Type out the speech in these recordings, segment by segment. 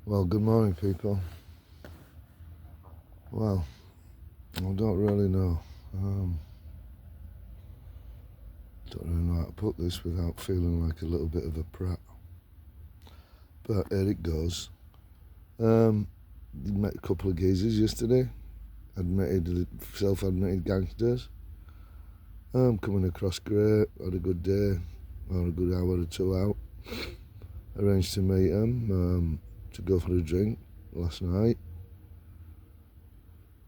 Well, good morning, people. Well, I don't really know. Don't really know how to put this without feeling like a little bit of a prat. But here it goes. Met a couple of geezers yesterday. Self-admitted gangsters. Coming across great. Had a good day. Had a good hour or two out. Arranged to meet them to go for a drink last night.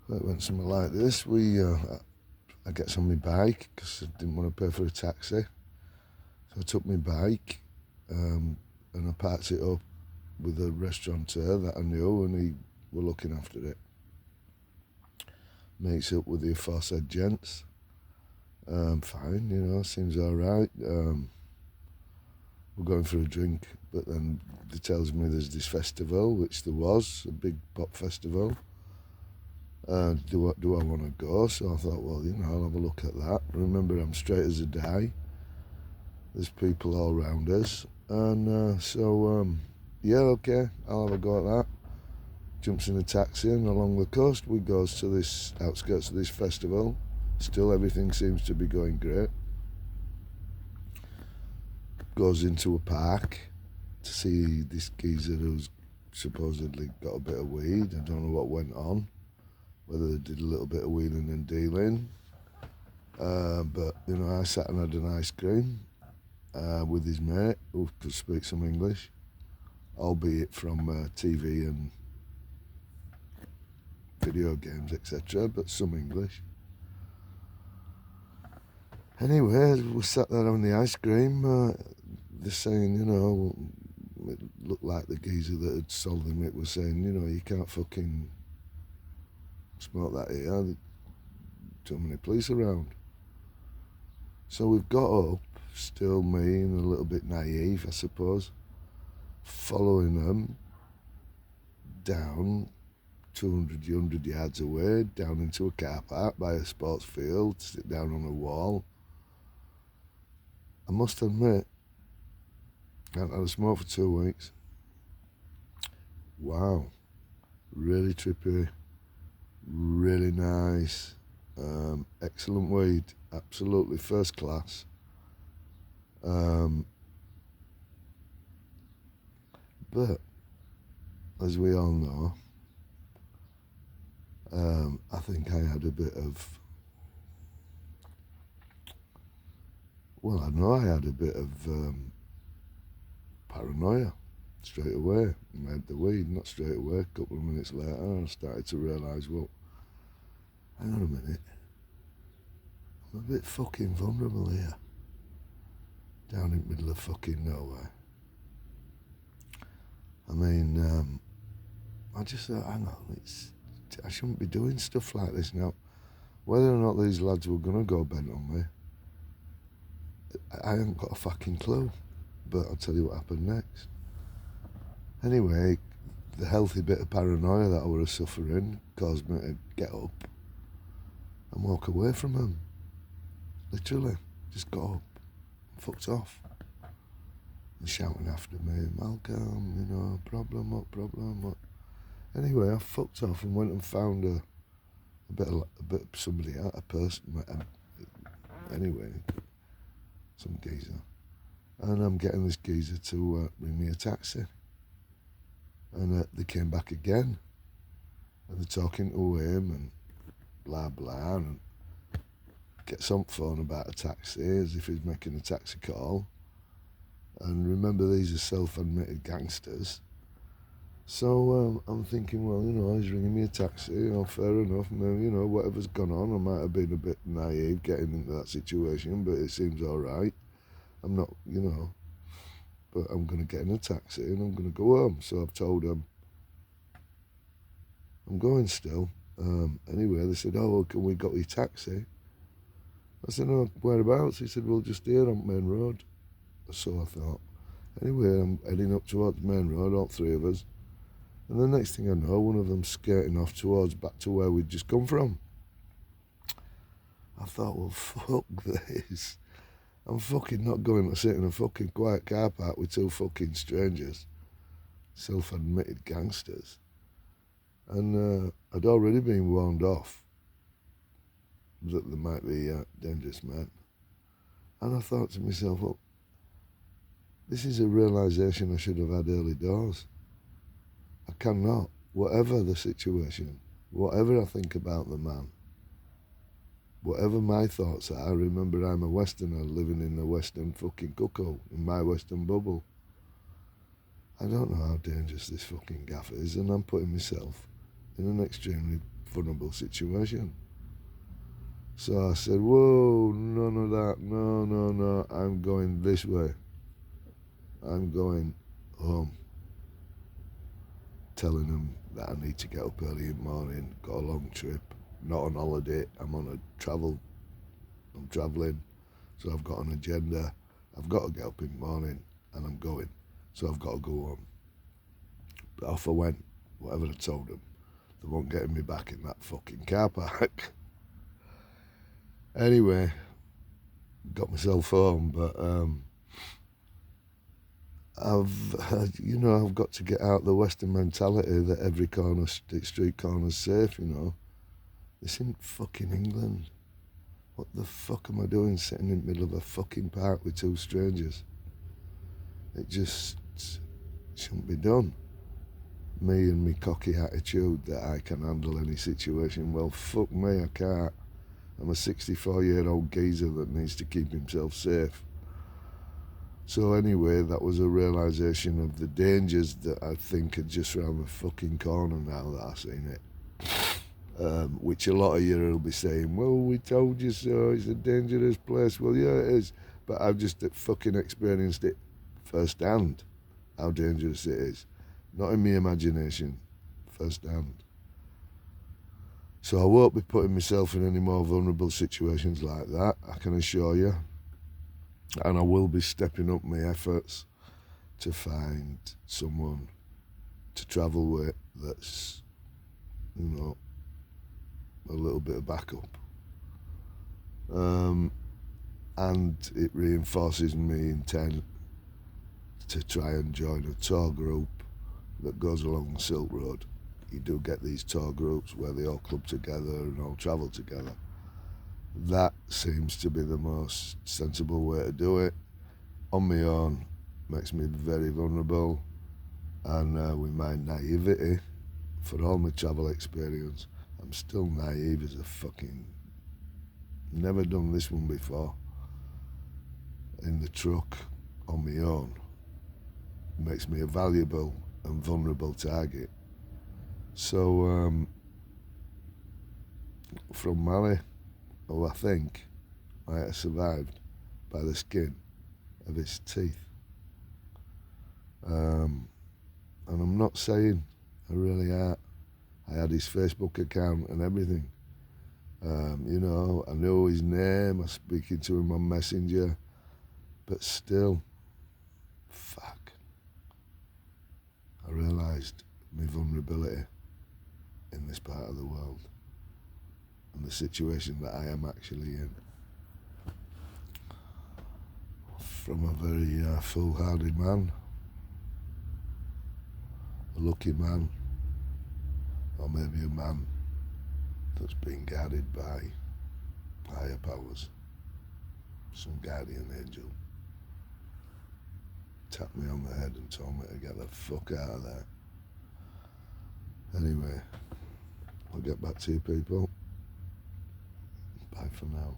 It went something like this. I get on my bike because I didn't want to pay for a taxi. So I took my bike and I parked it up with a restaurateur that I knew, and he were looking after it. Meets up with the aforesaid gents. Fine, seems all right. We're going for a drink, but then he tells me there's this festival, which there was, a big pop festival. Do I want to go? So I thought, well, I'll have a look at that. Remember, I'm straight as a die. There's people all around us. And yeah, okay, I'll have a go at that. Jumps in a taxi and along the coast we goes to this outskirts of this festival. Still everything seems to be going great. Goes into a park to see this geezer who's supposedly got a bit of weed. I don't know what went on. Whether they did a little bit of wheeling and dealing. But I sat and had an ice cream with his mate who could speak some English, albeit from TV and video games, etc., but some English. Anyway, we sat there having the ice cream. They're saying, it looked like the geezer that had sold them it was saying, you can't fucking smoke that here. Too many police around. So we've got up, still me and a little bit naive, I suppose, following them down 200 yards away, down into a car park by a sports field, sit down on a wall. I must admit, I hadn't had a smoke for 2 weeks. Wow. Really trippy, really nice, excellent weed, absolutely first class. But, as we all know, I think I had a bit of, I know I had a bit of paranoia straight away. I had the weed, not straight away. A couple of minutes later, I started to realise, well, hang on a minute. I'm a bit fucking vulnerable here. Down in the middle of fucking nowhere. I mean, I just thought, hang on, I shouldn't be doing stuff like this now. Whether or not these lads were going to go bent on me, I haven't got a fucking clue. But I'll tell you what happened next. Anyway, the healthy bit of paranoia that I was suffering caused me to get up and walk away from them. Literally, just got up and fucked off. And shouting after me, Malcolm, problem, what? Anyway, I fucked off and went and found a bit of somebody, a person. Anyway, some geezer. And I'm getting this geezer to bring me a taxi. And they came back again. And they're talking to him and blah, blah. And gets on phone about a taxi as if he's making a taxi call. And remember, these are self-admitted gangsters. So I'm thinking, well, he's ringing me a taxi. Fair enough. Maybe, whatever's gone on, I might have been a bit naive getting into that situation, but it seems all right. I'm not, but I'm going to get in a taxi and I'm going to go home. So I've told him I'm going still. Anyway, they said, oh, well, can we got your taxi? I said, no, whereabouts? He said, well, just here on Main Road. So I thought. Anyway, I'm heading up towards Main Road, all three of us. And the next thing I know, one of them skating off back to where we'd just come from. I thought, well, fuck this. I'm fucking not going to sit in a fucking quiet car park with two fucking strangers. self-admitted gangsters. And I'd already been warned off that there might be dangerous men. And I thought to myself, well, this is a realisation I should have had early doors. I cannot, whatever the situation, whatever I think about the man, whatever my thoughts are, remember I'm a Westerner living in a Western fucking cuckoo, in my Western bubble. I don't know how dangerous this fucking gaff is, and I'm putting myself in an extremely vulnerable situation. So I said, whoa, none of that, no, I'm going this way. I'm going home. Telling them that I need to get up early in the morning, got a long trip, not on holiday, I'm travelling, so I've got an agenda, I've got to get up in the morning, and I'm going, so I've got to go home. But off I went, whatever I told them, they weren't getting me back in that fucking car park. Anyway, got myself home, but I've got to get out the Western mentality that every street corner's safe, you know. This isn't fucking England. What the fuck am I doing sitting in the middle of a fucking park with two strangers? It just shouldn't be done. Me and me cocky attitude that I can handle any situation. Well, fuck me, I can't. I'm a 64-year-old geezer that needs to keep himself safe. So anyway, that was a realisation of the dangers that I think are just round the fucking corner now that I've seen it. Which a lot of you will be saying, well, we told you so, it's a dangerous place. Well, yeah, it is. But I've just fucking experienced it firsthand, how dangerous it is. Not in my imagination, firsthand. So I won't be putting myself in any more vulnerable situations like that, I can assure you. And I will be stepping up my efforts to find someone to travel with that's, a little bit of backup. And it reinforces me intent to try and join a tour group that goes along the Silk Road. You do get these tour groups where they all club together and all travel together. That seems to be the most sensible way to do it. On my own, makes me very vulnerable, and with my naivety, for all my travel experience, I'm still naive as a fucking... Never done this one before. In the truck, on my own, makes me a valuable and vulnerable target. So, from Mali, who I think might have survived by the skin of his teeth. And I'm not saying I really are. I had his Facebook account and everything. I know his name, I was speaking to him on Messenger, but still, fuck. I realised my vulnerability in this part of the world and the situation that I am actually in. From a very foolhardy man, a lucky man, or maybe a man that's been guarded by higher powers, some guardian angel, tapped me on the head and told me to get the fuck out of there. Anyway, I'll get back to you people. Bye for now.